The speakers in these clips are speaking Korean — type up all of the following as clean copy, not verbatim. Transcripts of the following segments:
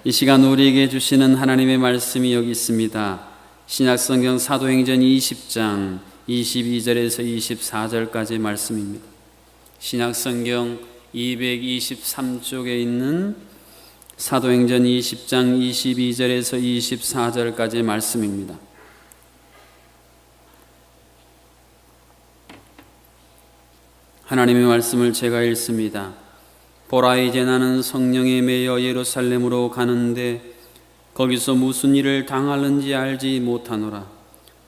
이 시간 우리에게 주시는 하나님의 말씀이 여기 있습니다. 신약성경 사도행전 20장 22절에서 24절까지 말씀입니다. 신약성경 223쪽에 있는 사도행전 20장 22절에서 24절까지 말씀입니다. 하나님의 말씀을 제가 읽습니다. 보라, 이제 나는 성령에 매여 예루살렘으로 가는데 거기서 무슨 일을 당하는지 알지 못하노라.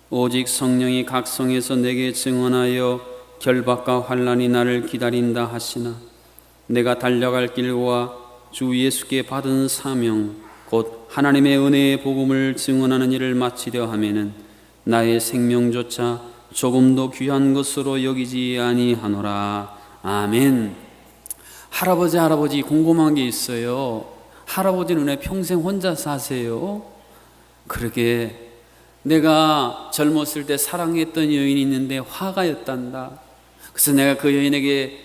오직 성령이 각 성에서 내게 증언하여 결박과 환난이 나를 기다린다 하시나 내가 달려갈 길과 주 예수께 받은 사명 곧 하나님의 은혜의 복음을 증언하는 일을 마치려 하면은 나의 생명조차 조금도 귀한 것으로 여기지 아니하노라. 아멘. 할아버지 궁금한 게 있어요. 할아버지는 왜 평생 혼자 사세요? 그러게, 내가 젊었을 때 사랑했던 여인이 있는데 화가였단다. 그래서 내가 그 여인에게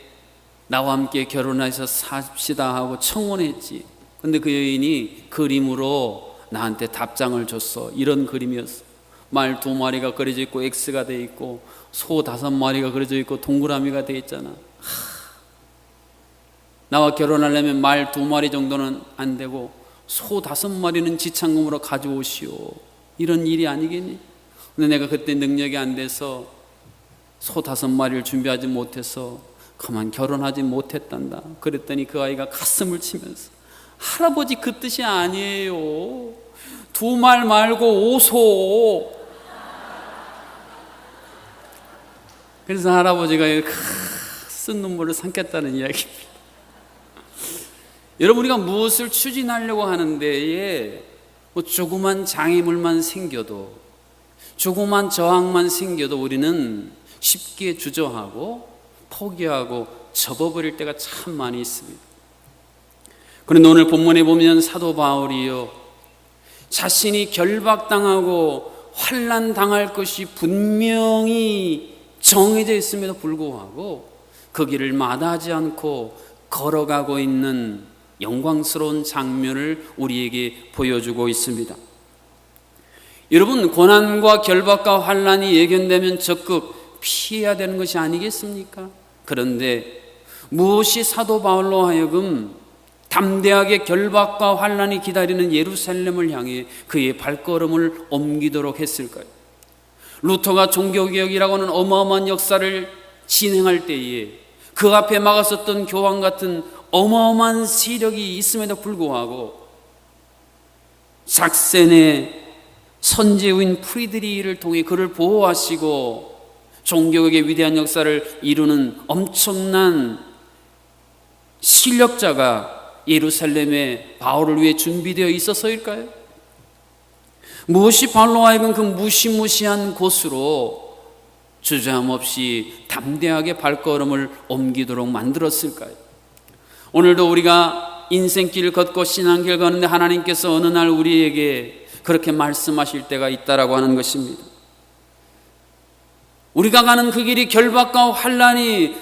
나와 함께 결혼해서 삽시다 하고 청혼했지. 근데 그 여인이 그림으로 나한테 답장을 줬어. 이런 그림이었어. 말 2마리가 그려져 있고 X가 돼 있고 소 5마리가 그려져 있고 동그라미가 돼 있잖아. 나와 결혼하려면 말 2마리 정도는 안 되고 소 5마리는 지참금으로 가져오시오. 이런 일이 아니겠니? 근데 내가 그때 능력이 안 돼서 소 5마리를 준비하지 못해서 그만 결혼하지 못했단다. 그랬더니 그 아이가 가슴을 치면서, 할아버지 그 뜻이 아니에요. 2말 말고 5소. 그래서 할아버지가 쓴 눈물을 삼켰다는 이야기입니다. 여러분, 우리가 무엇을 추진하려고 하는데 조그만 장애물만 생겨도, 조그만 저항만 생겨도 우리는 쉽게 주저하고 포기하고 접어버릴 때가 참 많이 있습니다. 그런데 오늘 본문에 보면 사도 바울이요, 자신이 결박당하고 환난당할 것이 분명히 정해져 있음에도 불구하고 그 길을 마다하지 않고 걸어가고 있는 영광스러운 장면을 우리에게 보여주고 있습니다. 여러분, 고난과 결박과 환난이 예견되면 적극 피해야 되는 것이 아니겠습니까? 그런데 무엇이 사도 바울로 하여금 담대하게 결박과 환난이 기다리는 예루살렘을 향해 그의 발걸음을 옮기도록 했을까요? 루터가 종교개혁이라고 하는 어마어마한 역사를 진행할 때에 그 앞에 막았었던 교황 같은 어마어마한 세력이 있음에도 불구하고 작센의 선제후인 프리드리히를 통해 그를 보호하시고 종교개혁의 위대한 역사를 이루는 엄청난 실력자가 예루살렘에 바울을 위해 준비되어 있어서일까요? 무엇이 바울로 하여금 그 무시무시한 곳으로 주저함 없이 담대하게 발걸음을 옮기도록 만들었을까요? 오늘도 우리가 인생길을 걷고 신앙길 걷는데 하나님께서 어느 날 우리에게 그렇게 말씀하실 때가 있다라고 하는 것입니다. 우리가 가는 그 길이 결박과 환난이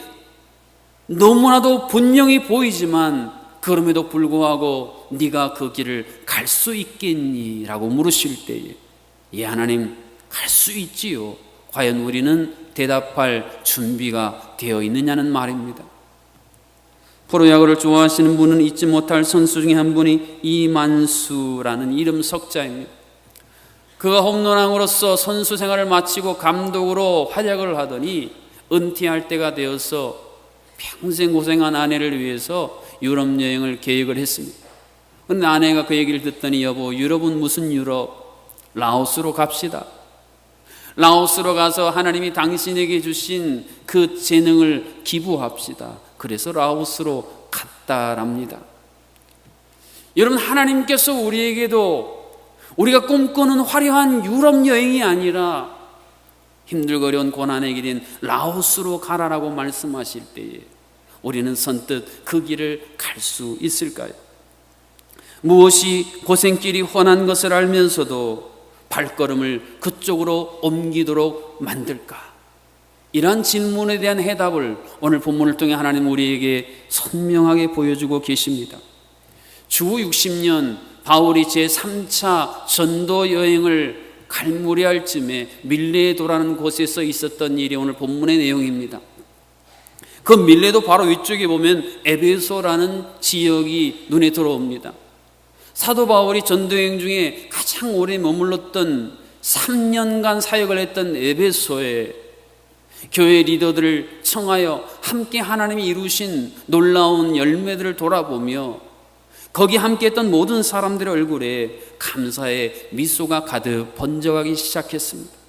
너무나도 분명히 보이지만 그럼에도 불구하고 네가 그 길을 갈 수 있겠니? 라고 물으실 때에 예, 하나님, 갈 수 있지요. 과연 우리는 대답할 준비가 되어 있느냐는 말입니다. 프로야구를 좋아하시는 분은 잊지 못할 선수 중에 한 분이 이만수라는 이름 석자입니다. 그가 홈런왕으로서 선수 생활을 마치고 감독으로 활약을 하더니 은퇴할 때가 되어서 평생 고생한 아내를 위해서 유럽 여행을 계획을 했습니다. 그런데 아내가 그 얘기를 듣더니, 여보, 유럽은 무슨 유럽? 라오스로 갑시다. 라오스로 가서 하나님이 당신에게 주신 그 재능을 기부합시다. 그래서 라오스로 갔다랍니다. 여러분, 하나님께서 우리에게도 우리가 꿈꾸는 화려한 유럽 여행이 아니라 힘들고 어려운 고난의 길인 라오스로 가라라고 말씀하실 때에 우리는 선뜻 그 길을 갈 수 있을까요? 무엇이 고생길이 훤한 것을 알면서도 발걸음을 그쪽으로 옮기도록 만들까? 이러한 질문에 대한 해답을 오늘 본문을 통해 하나님 우리에게 선명하게 보여주고 계십니다. 주 60년 바울이 제3차 전도 여행을 갈 무렵할 쯤에 밀레도라는 곳에서 있었던 일이 오늘 본문의 내용입니다. 그 밀레도 바로 위쪽에 보면 에베소라는 지역이 눈에 들어옵니다. 사도 바울이 전도여행 중에 가장 오래 머물렀던 3년간 사역을 했던 에베소에 교회 리더들을 청하여 함께 하나님이 이루신 놀라운 열매들을 돌아보며 거기 함께했던 모든 사람들의 얼굴에 감사의 미소가 가득 번져가기 시작했습니다.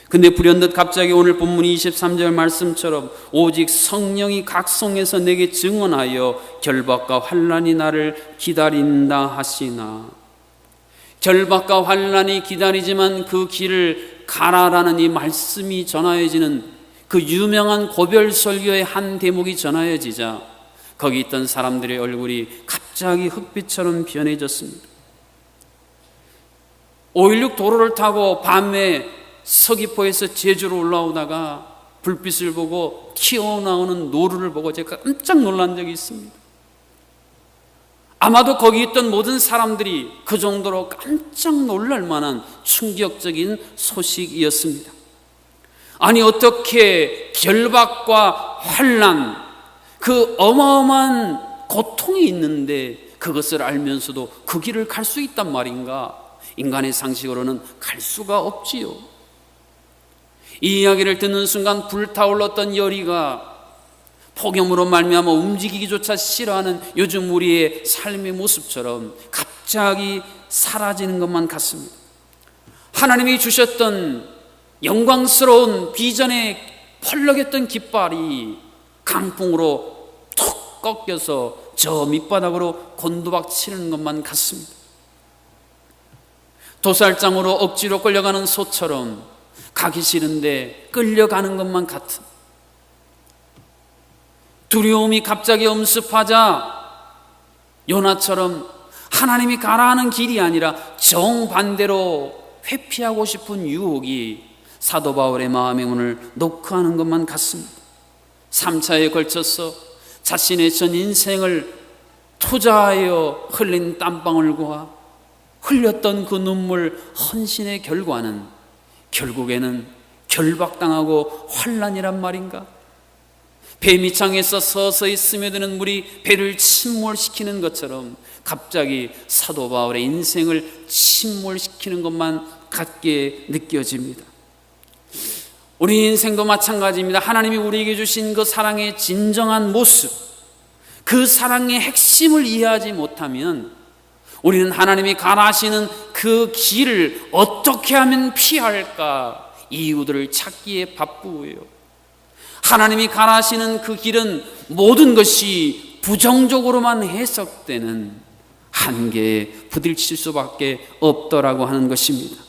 근데 불현듯 갑자기 오늘 본문 23절 말씀처럼 오직 성령이 각성해서 내게 증언하여 결박과 환난이 나를 기다린다 하시나. 결박과 환난이 기다리지만 그 길을 가라라는 이 말씀이 전하여지는 그 유명한 고별 설교의 한 대목이 전하여지자 거기 있던 사람들의 얼굴이 갑자기 흑빛처럼 변해졌습니다. 516 도로를 타고 밤에 서귀포에서 제주로 올라오다가 불빛을 보고 튀어나오는 노루를 보고 제가 깜짝 놀란 적이 있습니다. 아마도 거기 있던 모든 사람들이 그 정도로 깜짝 놀랄 만한 충격적인 소식이었습니다. 아니 어떻게 결박과 환난, 그 어마어마한 고통이 있는데 그것을 알면서도 그 길을 갈 수 있단 말인가? 인간의 상식으로는 갈 수가 없지요. 이 이야기를 듣는 순간 불타올랐던 열의가 폭염으로 말미암아 움직이기조차 싫어하는 요즘 우리의 삶의 모습처럼 갑자기 사라지는 것만 같습니다. 하나님이 주셨던 영광스러운 비전에 펄럭였던 깃발이 강풍으로 툭 꺾여서 저 밑바닥으로 곤두박 치는 것만 같습니다. 도살장으로 억지로 끌려가는 소처럼 가기 싫은데 끌려가는 것만 같은, 두려움이 갑자기 엄습하자 요나처럼 하나님이 가라하는 길이 아니라 정반대로 회피하고 싶은 유혹이 사도 바울의 마음의 문을 노크하는 것만 같습니다. 3차에 걸쳐서 자신의 전 인생을 투자하여 흘린 땀방울과 흘렸던 그 눈물 헌신의 결과는 결국에는 결박당하고 환난이란 말인가? 배 밑창에서 서서히 스며드는 물이 배를 침몰시키는 것처럼 갑자기 사도 바울의 인생을 침몰시키는 것만 같게 느껴집니다. 우리 인생도 마찬가지입니다. 하나님이 우리에게 주신 그 사랑의 진정한 모습, 그 사랑의 핵심을 이해하지 못하면 우리는 하나님이 가라하시는 그 길을 어떻게 하면 피할까 이유들을 찾기에 바쁘고요. 하나님이 가라하시는 그 길은 모든 것이 부정적으로만 해석되는 한계에 부딪힐 수밖에 없더라고 하는 것입니다.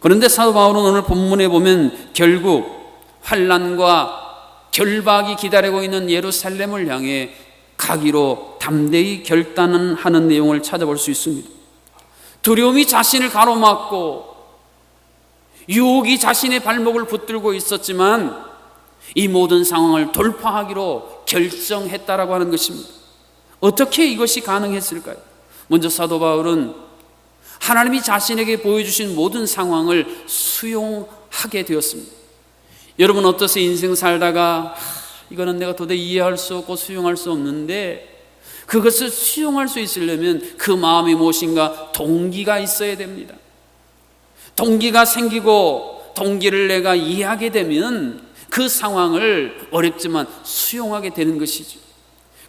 그런데 사도 바울은 오늘 본문에 보면 결국 환난과 결박이 기다리고 있는 예루살렘을 향해 가기로 담대히 결단하는 내용을 찾아볼 수 있습니다. 두려움이 자신을 가로막고 유혹이 자신의 발목을 붙들고 있었지만 이 모든 상황을 돌파하기로 결정했다라고 하는 것입니다. 어떻게 이것이 가능했을까요? 먼저 사도 바울은 하나님이 자신에게 보여주신 모든 상황을 수용하게 되었습니다. 여러분 어떠세요? 인생 살다가 이거는 내가 도저히 이해할 수 없고 수용할 수 없는데 그것을 수용할 수 있으려면 그 마음이 무엇인가 동기가 있어야 됩니다. 동기가 생기고 동기를 내가 이해하게 되면 그 상황을 어렵지만 수용하게 되는 것이죠.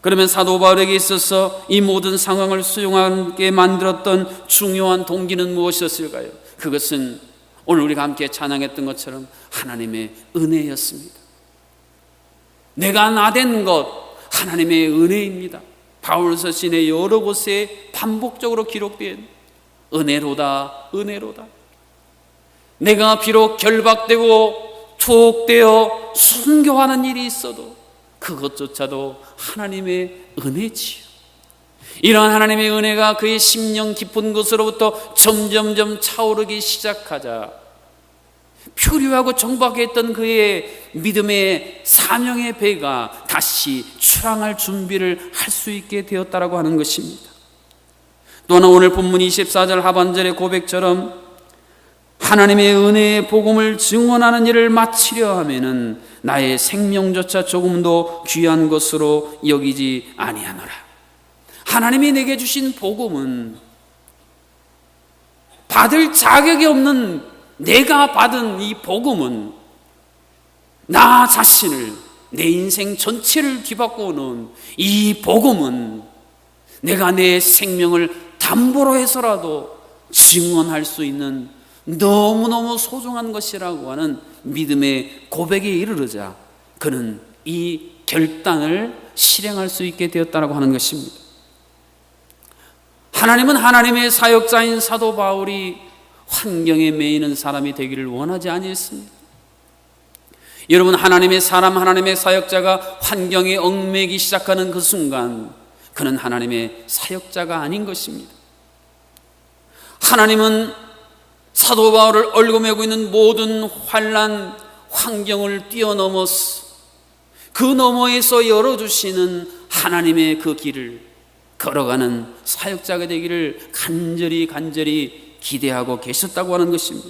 그러면 사도 바울에게 있어서 이 모든 상황을 수용하게 만들었던 중요한 동기는 무엇이었을까요? 그것은 오늘 우리가 함께 찬양했던 것처럼 하나님의 은혜였습니다. 내가 나된 것 하나님의 은혜입니다. 바울 서신의 여러 곳에 반복적으로 기록된 은혜로다 은혜로다. 내가 비록 결박되고 투옥되어 순교하는 일이 있어도 그것조차도 하나님의 은혜지요. 이러한 하나님의 은혜가 그의 심령 깊은 곳으로부터 점점점 차오르기 시작하자 표류하고 정박했던 그의 믿음의 사명의 배가 다시 출항할 준비를 할 수 있게 되었다라고 하는 것입니다. 또한 오늘 본문 24절 하반절의 고백처럼 하나님의 은혜의 복음을 증언하는 일을 마치려 하면은 나의 생명조차 조금도 귀한 것으로 여기지 아니하노라. 하나님이 내게 주신 복음은 받을 자격이 없는 내가 받은 이 복음은 나 자신을, 내 인생 전체를 뒤바꾸어 놓은 이 복음은 내가 내 생명을 담보로 해서라도 증언할 수 있는 너무너무 소중한 것이라고 하는 믿음의 고백에 이르르자 그는 이 결단을 실행할 수 있게 되었다고 하는 것입니다. 하나님은 하나님의 사역자인 사도 바울이 환경에 매이는 사람이 되기를 원하지 아니했습니다. 여러분, 하나님의 사람, 하나님의 사역자가 환경에 얽매이기 시작하는 그 순간 그는 하나님의 사역자가 아닌 것입니다. 하나님은 사도 바울을 얽어매고 있는 모든 환난, 환경을 뛰어넘어서 그 너머에서 열어주시는 하나님의 그 길을 걸어가는 사역자가 되기를 간절히 기대하고 계셨다고 하는 것입니다.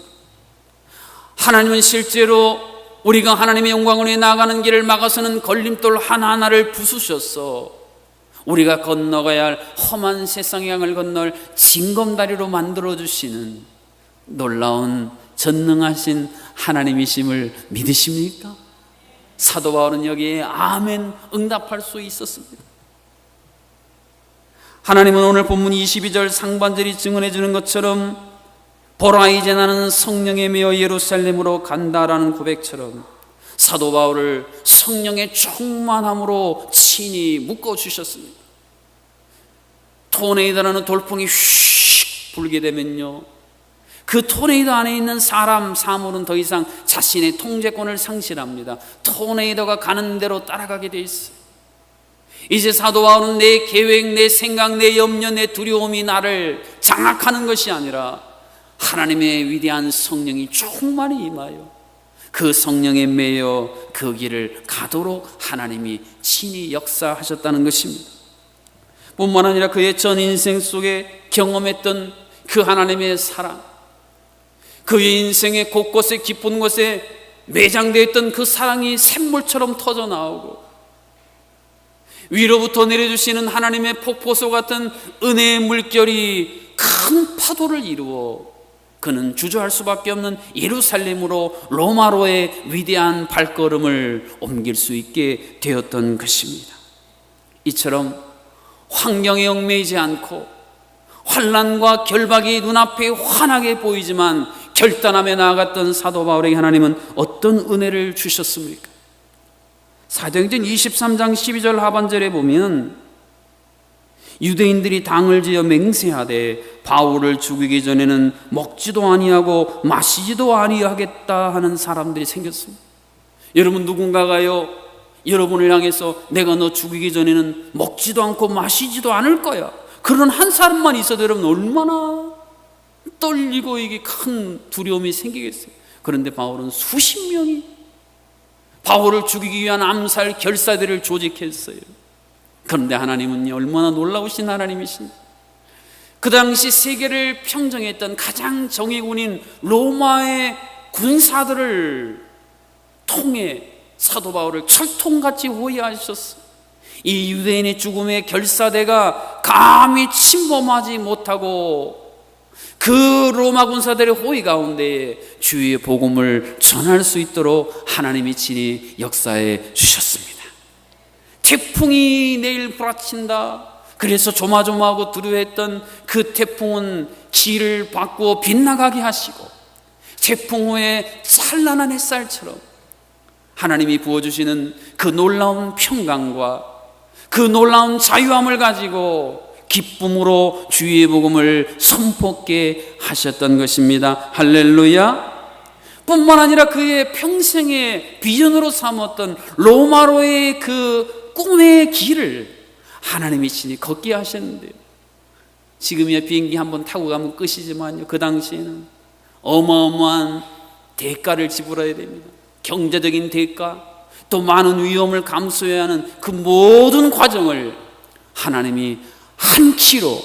하나님은 실제로 우리가 하나님의 영광을 위해 나아가는 길을 막아서는 걸림돌 하나하나를 부수셔서 우리가 건너가야 할 험한 세상의 강을 건널 징검다리로 만들어주시는 놀라운 전능하신 하나님이심을 믿으십니까? 사도 바울은 여기에 아멘 응답할 수 있었습니다. 하나님은 오늘 본문 22절 상반절이 증언해 주는 것처럼 보라 이제 나는 성령에 매여 예루살렘으로 간다라는 고백처럼 사도 바울을 성령의 충만함으로 친히 묶어주셨습니다. 토네이도라는 돌풍이 휙 불게 되면요, 그 토네이도 안에 있는 사물은 더 이상 자신의 통제권을 상실합니다. 토네이도가 가는 대로 따라가게 돼 있어요. 이제 사도 바울은 내 계획, 내 생각, 내 염려, 내 두려움이 나를 장악하는 것이 아니라 하나님의 위대한 성령이 충만히 임하여 그 성령에 매여 그 길을 가도록 하나님이 친히 역사하셨다는 것입니다. 뿐만 아니라 그의 전 인생 속에 경험했던 그 하나님의 사랑, 그의 인생의 곳곳에 깊은 곳에 매장되어 있던 그 사랑이 샘물처럼 터져 나오고 위로부터 내려주시는 하나님의 폭포수 같은 은혜의 물결이 큰 파도를 이루어 그는 주저할 수밖에 없는 예루살렘으로 로마로의 위대한 발걸음을 옮길 수 있게 되었던 것입니다. 이처럼 환경에 얽매이지 않고 환난과 결박이 눈앞에 환하게 보이지만 결단하며 나아갔던 사도 바울에게 하나님은 어떤 은혜를 주셨습니까? 사도행전 23장 12절 하반절에 보면 유대인들이 당을 지어 맹세하되 바울을 죽이기 전에는 먹지도 아니하고 마시지도 아니하겠다 하는 사람들이 생겼습니다. 여러분, 누군가가요 여러분을 향해서 내가 너 죽이기 전에는 먹지도 않고 마시지도 않을 거야, 그런 한 사람만 있어도 여러분 얼마나 떨리고 이게 큰 두려움이 생기겠어요. 그런데 바울은 수십 명이 바울을 죽이기 위한 암살 결사대를 조직했어요. 그런데 하나님은 얼마나 놀라우신 하나님이신지, 그 당시 세계를 평정했던 가장 정예군인 로마의 군사들을 통해 사도 바울을 철통같이 호위하셨어요. 이 유대인의 죽음의 결사대가 감히 침범하지 못하고 그 로마 군사들의 호위 가운데 주의 복음을 전할 수 있도록 하나님이 친히 역사해 주셨습니다. 태풍이 내일 불어친다, 그래서 조마조마하고 두려워했던 그 태풍은 길을 바꾸어 빗나가게 하시고 태풍 후에 찬란한 햇살처럼 하나님이 부어주시는 그 놀라운 평강과 그 놀라운 자유함을 가지고 기쁨으로 주의 복음을 선포하게 하셨던 것입니다. 할렐루야. 뿐만 아니라 그의 평생의 비전으로 삼았던 로마로의 그 꿈의 길을 하나님이 친히 걷게 하셨는데요, 지금이야 비행기 한번 타고 가면 끝이지만요, 그 당시에는 어마어마한 대가를 지불해야 됩니다. 경제적인 대가, 또 많은 위험을 감수해야 하는 그 모든 과정을 하나님이 한 키로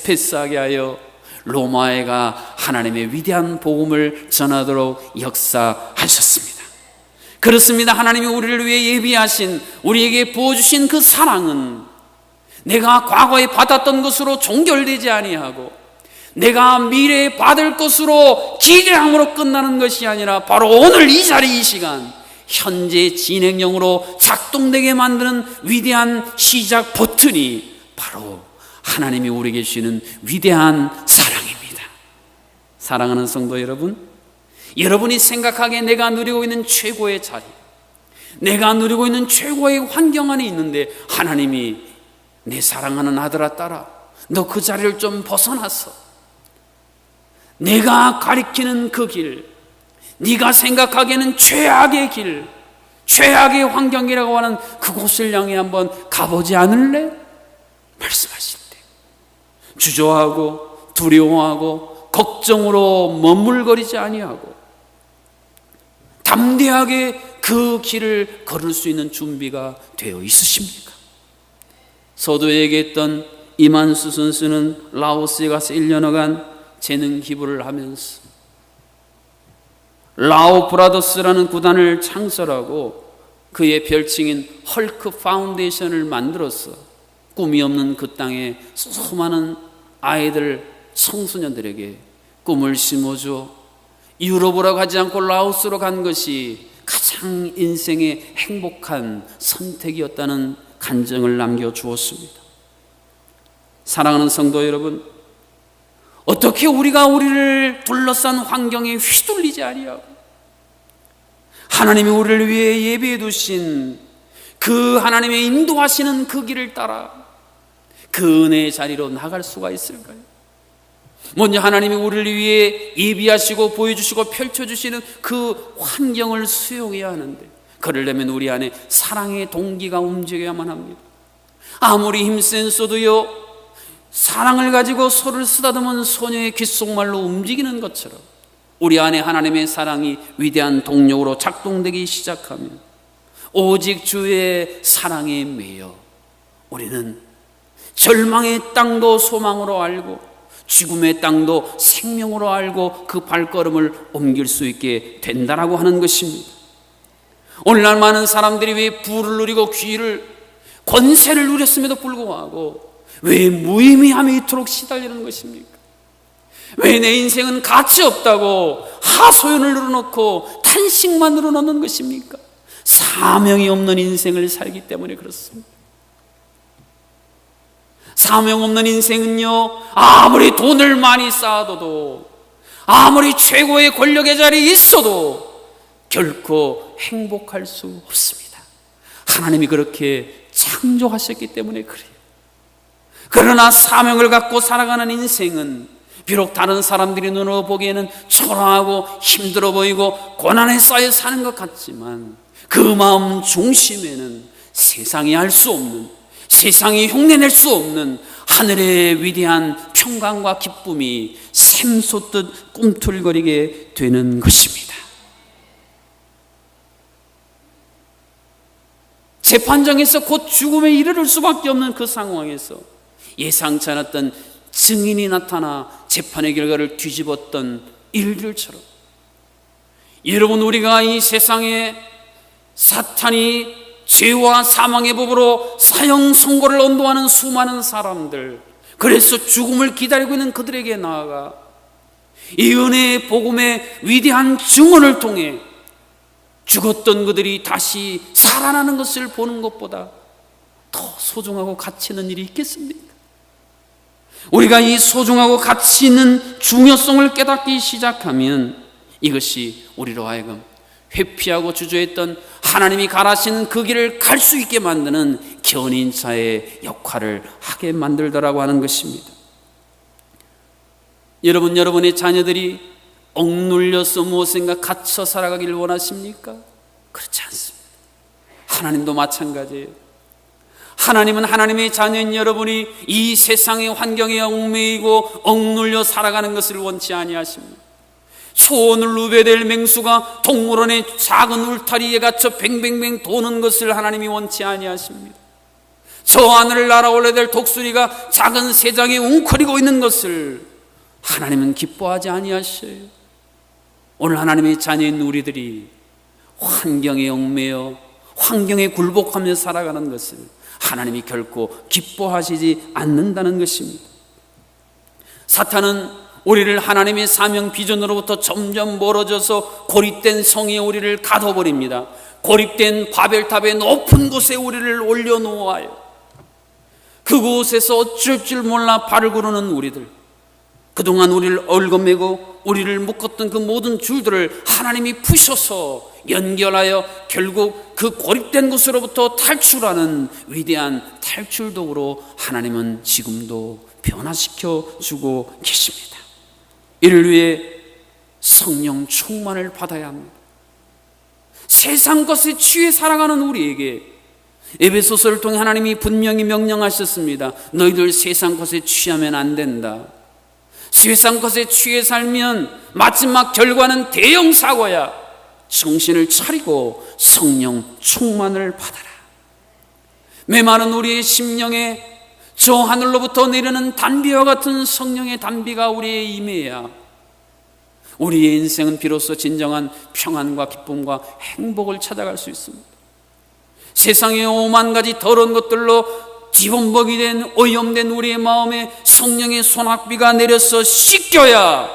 패스하게 하여 로마에가 하나님의 위대한 복음을 전하도록 역사하셨습니다. 그렇습니다. 하나님이 우리를 위해 예비하신, 우리에게 부어주신 그 사랑은 내가 과거에 받았던 것으로 종결되지 아니하고 내가 미래에 받을 것으로 기대함으로 끝나는 것이 아니라 바로 오늘 이 자리 이 시간 현재 진행형으로 작동되게 만드는 위대한 시작 버튼이 바로 하나님이 우리에게 주시는 위대한 사랑입니다. 사랑하는 성도 여러분, 여러분이 생각하기에 내가 누리고 있는 최고의 자리, 내가 누리고 있는 최고의 환경 안에 있는데 하나님이 내 사랑하는 아들아 딸아, 너 그 자리를 좀 벗어나서 내가 가리키는 그 길, 네가 생각하기에는 최악의 길, 최악의 환경이라고 하는 그곳을 향해 한번 가보지 않을래? 말씀하실 때 주저하고 두려워하고 걱정으로 머물거리지 아니하고 담대하게 그 길을 걸을 수 있는 준비가 되어 있으십니까? 서두에 얘기했던 이만수 선수는 라오스에 가서 1년여간 재능 기부를 하면서 라오 브라더스라는 구단을 창설하고 그의 별칭인 헐크 파운데이션을 만들어서 꿈이 없는 그 땅에 수많은 아이들, 청소년들에게 꿈을 심어줘 유럽으로 가지 않고 라오스로 간 것이 가장 인생의 행복한 선택이었다는 간증을 남겨주었습니다. 사랑하는 성도 여러분, 어떻게 우리가 우리를 둘러싼 환경에 휘둘리지 아니하고 하나님이 우리를 위해 예비해 두신 그 하나님의 인도하시는 그 길을 따라 그 은혜의 자리로 나갈 수가 있을까요? 먼저 하나님이 우리를 위해 예비하시고 보여주시고 펼쳐주시는 그 환경을 수용해야 하는데, 그러려면 우리 안에 사랑의 동기가 움직여야만 합니다. 아무리 힘센 소도요, 사랑을 가지고 소를 쓰다듬은 소녀의 귓속말로 움직이는 것처럼 우리 안에 하나님의 사랑이 위대한 동력으로 작동되기 시작하면 오직 주의 사랑에 매여 우리는 절망의 땅도 소망으로 알고 죽음의 땅도 생명으로 알고 그 발걸음을 옮길 수 있게 된다라고 하는 것입니다. 오늘날 많은 사람들이 왜 부를 누리고 귀를 권세를 누렸음에도 불구하고 왜 무의미함에 이토록 시달리는 것입니까? 왜 내 인생은 가치 없다고 하소연을 늘어놓고 탄식만 늘어놓는 것입니까? 사명이 없는 인생을 살기 때문에 그렇습니다. 사명 없는 인생은요, 아무리 돈을 많이 쌓아둬도 아무리 최고의 권력의 자리에 있어도 결코 행복할 수 없습니다. 하나님이 그렇게 창조하셨기 때문에 그래요. 그러나 사명을 갖고 살아가는 인생은 비록 다른 사람들이 눈으로 보기에는 초라하고 힘들어 보이고 고난에 쌓여 사는 것 같지만 그 마음 중심에는 세상이 알 수 없는, 세상이 흉내낼 수 없는 하늘의 위대한 평강과 기쁨이 샘솟듯 꿈틀거리게 되는 것입니다. 재판장에서 곧 죽음에 이르를 수밖에 없는 그 상황에서 예상치 않았던 증인이 나타나 재판의 결과를 뒤집었던 일들처럼, 여러분, 우리가 이 세상에 사탄이 죄와 사망의 법으로 사형 선고를 언도하는 수많은 사람들, 그래서 죽음을 기다리고 있는 그들에게 나아가 이 은혜의 복음의 위대한 증언을 통해 죽었던 그들이 다시 살아나는 것을 보는 것보다 더 소중하고 가치 있는 일이 있겠습니까? 우리가 이 소중하고 가치 있는 중요성을 깨닫기 시작하면 이것이 우리로 하여금 회피하고 주저했던 하나님이 가라신 그 길을 갈 수 있게 만드는 견인차의 역할을 하게 만들더라고 하는 것입니다. 여러분의 자녀들이 억눌려서 무엇인가 갇혀 살아가기를 원하십니까? 그렇지 않습니다. 하나님도 마찬가지예요. 하나님은 하나님의 자녀인 여러분이 이 세상의 환경에 얽매이고 억눌려 살아가는 것을 원치 아니하십니다. 소원을 누벼댈 맹수가 동물원의 작은 울타리에 갇혀 뱅뱅뱅 도는 것을 하나님이 원치 아니하십니다. 저 하늘을 날아올라야 될 독수리가 작은 새장에 웅크리고 있는 것을 하나님은 기뻐하지 아니하셔요. 오늘 하나님의 자녀인 우리들이 환경에 얽매여 환경에 굴복하며 살아가는 것을 하나님이 결코 기뻐하시지 않는다는 것입니다. 사탄은 우리를 하나님의 사명 비전으로부터 점점 멀어져서 고립된 성에 우리를 가둬버립니다. 고립된 바벨탑의 높은 곳에 우리를 올려놓아요. 그곳에서 어쩔 줄 몰라 발을 구르는 우리들, 그동안 우리를 얽어매고 우리를 묶었던 그 모든 줄들을 하나님이 푸셔서 연결하여 결국 그 고립된 곳으로부터 탈출하는 위대한 탈출도구로 하나님은 지금도 변화시켜 주고 계십니다. 이를 위해 성령 충만을 받아야 합니다. 세상 것에 취해 살아가는 우리에게 에베소서를 통해 하나님이 분명히 명령하셨습니다. 너희들 세상 것에 취하면 안 된다. 세상 것에 취해 살면 마지막 결과는 대형 사고야. 정신을 차리고 성령 충만을 받아라. 메마른 우리의 심령에 저 하늘로부터 내리는 단비와 같은 성령의 단비가 우리에 임해야 우리의 인생은 비로소 진정한 평안과 기쁨과 행복을 찾아갈 수 있습니다. 세상의 오만 가지 더러운 것들로 뒤범벅이 된 오염된 우리의 마음에 성령의 소낙비가 내려서 씻겨야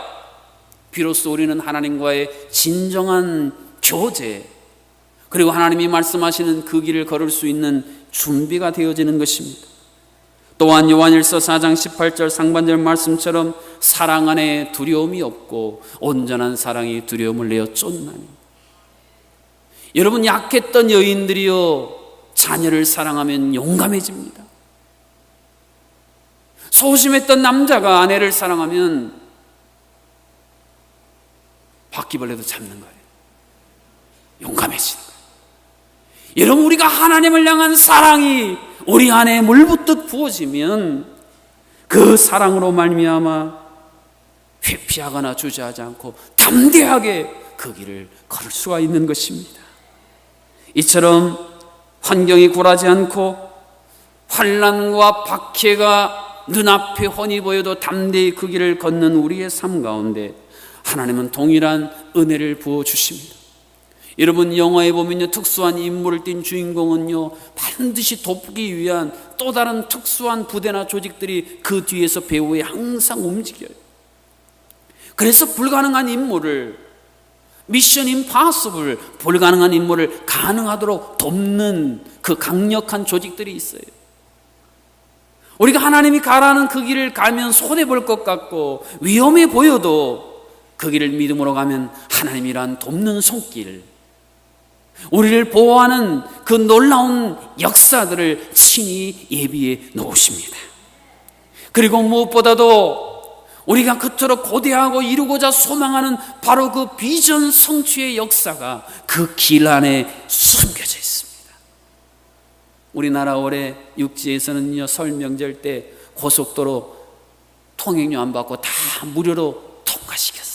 비로소 우리는 하나님과의 진정한 교제, 그리고 하나님이 말씀하시는 그 길을 걸을 수 있는 준비가 되어지는 것입니다. 또한 요한일서 4장 18절 상반절 말씀처럼 사랑 안에 두려움이 없고 온전한 사랑이 두려움을 내어 쫓나니. 여러분, 약했던 여인들이요 자녀를 사랑하면 용감해집니다. 소심했던 남자가 아내를 사랑하면 바퀴벌레도 잡는 거예요. 용감해지는 거예요. 여러분, 우리가 하나님을 향한 사랑이 우리 안에 물붓듯 부어지면 그 사랑으로 말미암아 회피하거나 주저하지 않고 담대하게 그 길을 걸을 수가 있는 것입니다. 이처럼 환경이 굴하지 않고 환난과 박해가 눈앞에 훤히 보여도 담대히 그 길을 걷는 우리의 삶 가운데 하나님은 동일한 은혜를 부어주십니다. 여러분, 영화에 보면요 특수한 임무를 띈 주인공은요 반드시 돕기 위한 또 다른 특수한 부대나 조직들이 그 뒤에서 배우에 항상 움직여요. 그래서 불가능한 임무를, 미션 임파서블, 불가능한 임무를 가능하도록 돕는 그 강력한 조직들이 있어요. 우리가 하나님이 가라는 그 길을 가면 손해볼 것 같고 위험해 보여도 그 길을 믿음으로 가면 하나님이란 돕는 손길, 우리를 보호하는 그 놀라운 역사들을 친히 예비해 놓으십니다. 그리고 무엇보다도 우리가 그토록 고대하고 이루고자 소망하는 바로 그 비전 성취의 역사가 그 길 안에 숨겨져 있습니다. 우리나라 올해 육지에서는요 설 명절 때 고속도로 통행료 안 받고 다 무료로 통과시켰어요.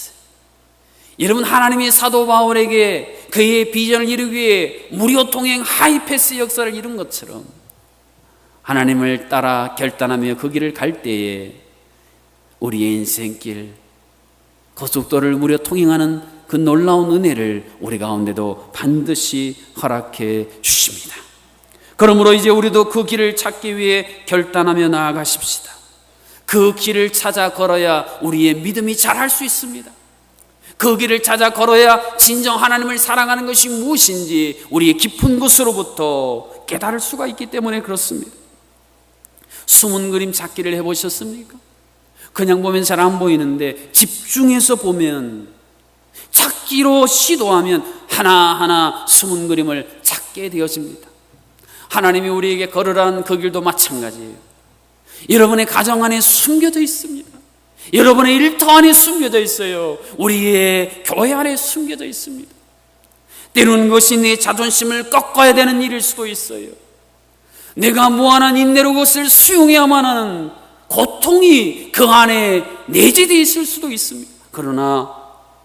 여러분, 하나님이 사도 바울에게 그의 비전을 이루기 위해 무료 통행 하이패스 역사를 이룬 것처럼 하나님을 따라 결단하며 그 길을 갈 때에 우리의 인생길, 고속도로를 무료 통행하는 그 놀라운 은혜를 우리 가운데도 반드시 허락해 주십니다. 그러므로 이제 우리도 그 길을 찾기 위해 결단하며 나아가십시다. 그 길을 찾아 걸어야 우리의 믿음이 자랄 수 있습니다. 그 길을 찾아 걸어야 진정 하나님을 사랑하는 것이 무엇인지 우리의 깊은 곳으로부터 깨달을 수가 있기 때문에 그렇습니다. 숨은 그림 찾기를 해보셨습니까? 그냥 보면 잘 안 보이는데 집중해서 보면, 찾기로 시도하면 하나하나 숨은 그림을 찾게 되어집니다. 하나님이 우리에게 걸으라는 그 길도 마찬가지예요. 여러분의 가정 안에 숨겨져 있습니다. 여러분의 일터 안에 숨겨져 있어요. 우리의 교회 안에 숨겨져 있습니다. 때로는 그것이 내 자존심을 꺾어야 되는 일일 수도 있어요. 내가 무한한 인내로 그것을 수용해야만 하는 고통이 그 안에 내재되어 있을 수도 있습니다. 그러나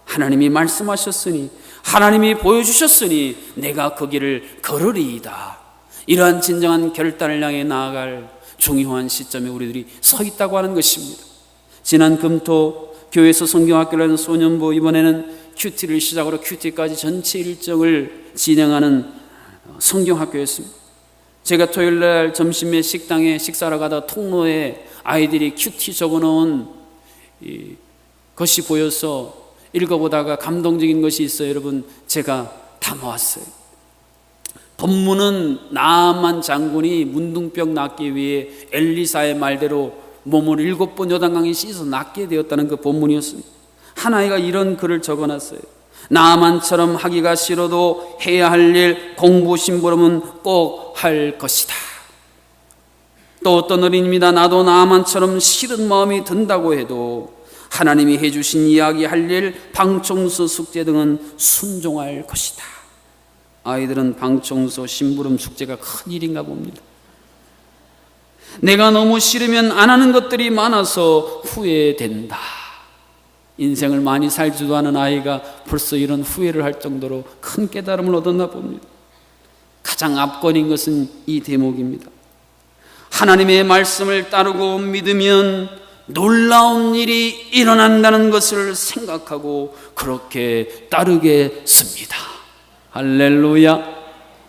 하나님이 말씀하셨으니, 하나님이 보여주셨으니 내가 그 길을 걸으리이다. 이러한 진정한 결단을 향해 나아갈 중요한 시점에 우리들이 서 있다고 하는 것입니다. 지난 금토 교회에서 성경학교를 하는 소년부, 이번에는 큐티를 시작으로 큐티까지 전체 일정을 진행하는 성경학교였습니다. 제가 토요일날 점심에 식당에 식사를 가다 통로에 아이들이 큐티 적어놓은 것이 보여서 읽어보다가 감동적인 것이 있어요. 여러분, 제가 담아왔어요. 본문은 나아만 장군이 문둥병 낫기 위해 엘리사의 말대로 몸을 7번 요단강에 씻어 낫게 되었다는 그 본문이었습니다. 한 아이가 이런 글을 적어놨어요. 나아만처럼 하기가 싫어도 해야 할 일, 공부 심부름은 꼭 할 것이다. 또 어떤 어린입니다. 나도 나아만처럼 싫은 마음이 든다고 해도 하나님이 해주신 이야기 할 일, 방청소 숙제 등은 순종할 것이다. 아이들은 방청소, 심부름, 숙제가 큰 일인가 봅니다. 내가 너무 싫으면 안 하는 것들이 많아서 후회된다. 인생을 많이 살지도 않은 아이가 벌써 이런 후회를 할 정도로 큰 깨달음을 얻었나 봅니다. 가장 압권인 것은 이 대목입니다. 하나님의 말씀을 따르고 믿으면 놀라운 일이 일어난다는 것을 생각하고 그렇게 따르겠습니다. 할렐루야.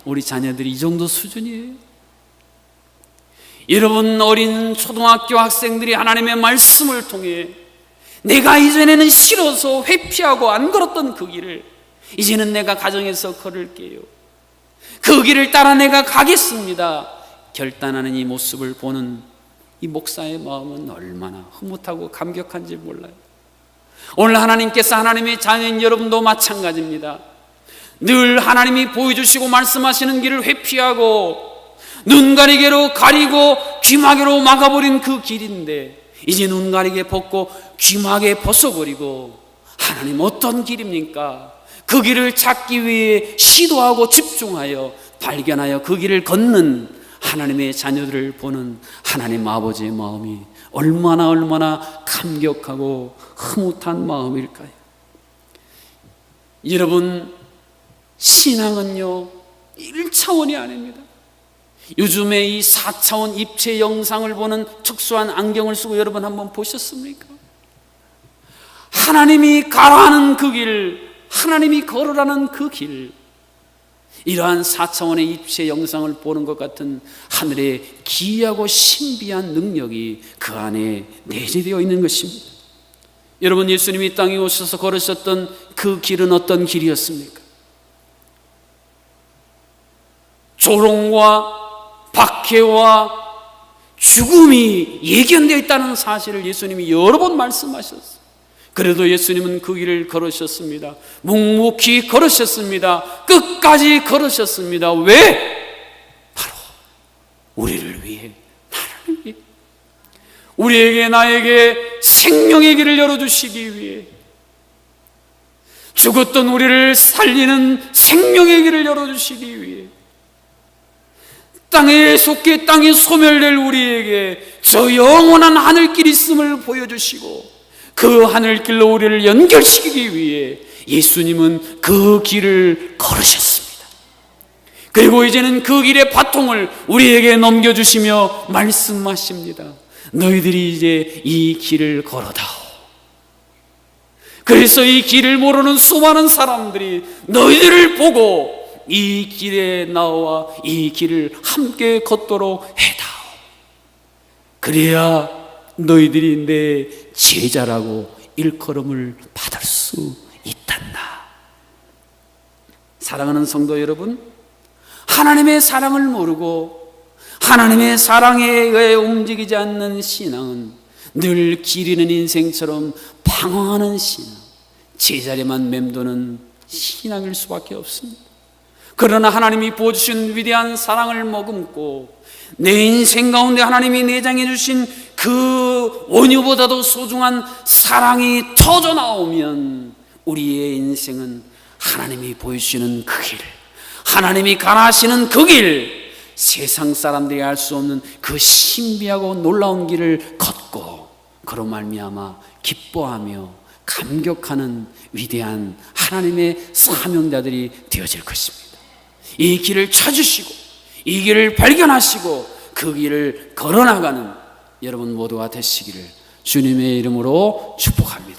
우리 자녀들이 이 정도 수준이에요. 여러분, 어린 초등학교 학생들이 하나님의 말씀을 통해 내가 이전에는 싫어서 회피하고 안 걸었던 그 길을 이제는 내가 가정에서 걸을게요, 그 길을 따라 내가 가겠습니다 결단하는 이 모습을 보는 이 목사의 마음은 얼마나 흐뭇하고 감격한지 몰라요. 오늘 하나님께서 하나님의 자녀인 여러분도 마찬가지입니다. 늘 하나님이 보여주시고 말씀하시는 길을 회피하고 눈가리개로 가리고 귀마개로 막아버린 그 길인데 이제 눈가리개 벗고 귀마개 벗어버리고 하나님 어떤 길입니까? 그 길을 찾기 위해 시도하고 집중하여 발견하여 그 길을 걷는 하나님의 자녀들을 보는 하나님 아버지의 마음이 얼마나 감격하고 흐뭇한 마음일까요? 여러분, 신앙은요 1차원이 아닙니다. 요즘에 이 4차원 입체 영상을 보는 특수한 안경을 쓰고 여러분 한번 보셨습니까? 하나님이 가라는 그 길, 하나님이 걸으라는 그 길, 이러한 4차원의 입체 영상을 보는 것 같은 하늘의 기이하고 신비한 능력이 그 안에 내재되어 있는 것입니다. 여러분, 예수님이 땅에 오셔서 걸으셨던 그 길은 어떤 길이었습니까? 조롱과 박해와 죽음이 예견되어 있다는 사실을 예수님이 여러 번 말씀하셨어요. 그래도 예수님은 그 길을 걸으셨습니다. 묵묵히 걸으셨습니다. 끝까지 걸으셨습니다. 왜? 바로 우리를 위해, 나를 위해, 우리에게, 나에게 생명의 길을 열어주시기 위해, 죽었던 우리를 살리는 생명의 길을 열어주시기 위해, 땅에 속해 땅이 소멸될 우리에게 저 영원한 하늘길이 있음을 보여주시고 그 하늘길로 우리를 연결시키기 위해 예수님은 그 길을 걸으셨습니다. 그리고 이제는 그 길의 바통을 우리에게 넘겨주시며 말씀하십니다. 너희들이 이제 이 길을 걸어다오. 그래서 이 길을 모르는 수많은 사람들이 너희들을 보고 이 길에 나와 이 길을 함께 걷도록 해다오. 그래야 너희들이 내 제자라고 일컬음을 받을 수 있단다. 사랑하는 성도 여러분, 하나님의 사랑을 모르고 하나님의 사랑에 의해 움직이지 않는 신앙은 늘 기리는 인생처럼 방황하는 신앙, 제자리만 맴도는 신앙일 수밖에 없습니다. 그러나 하나님이 부어주신 위대한 사랑을 머금고 내 인생 가운데 하나님이 내장해 주신 그 원유보다도 소중한 사랑이 터져 나오면 우리의 인생은 하나님이 보여주시는 그 길, 하나님이 가라하시는 그 길, 세상 사람들이 알 수 없는 그 신비하고 놀라운 길을 걷고 그로 말미암아 기뻐하며 감격하는 위대한 하나님의 사명자들이 되어질 것입니다. 이 길을 찾으시고 이 길을 발견하시고 그 길을 걸어나가는 여러분 모두가 되시기를 주님의 이름으로 축복합니다.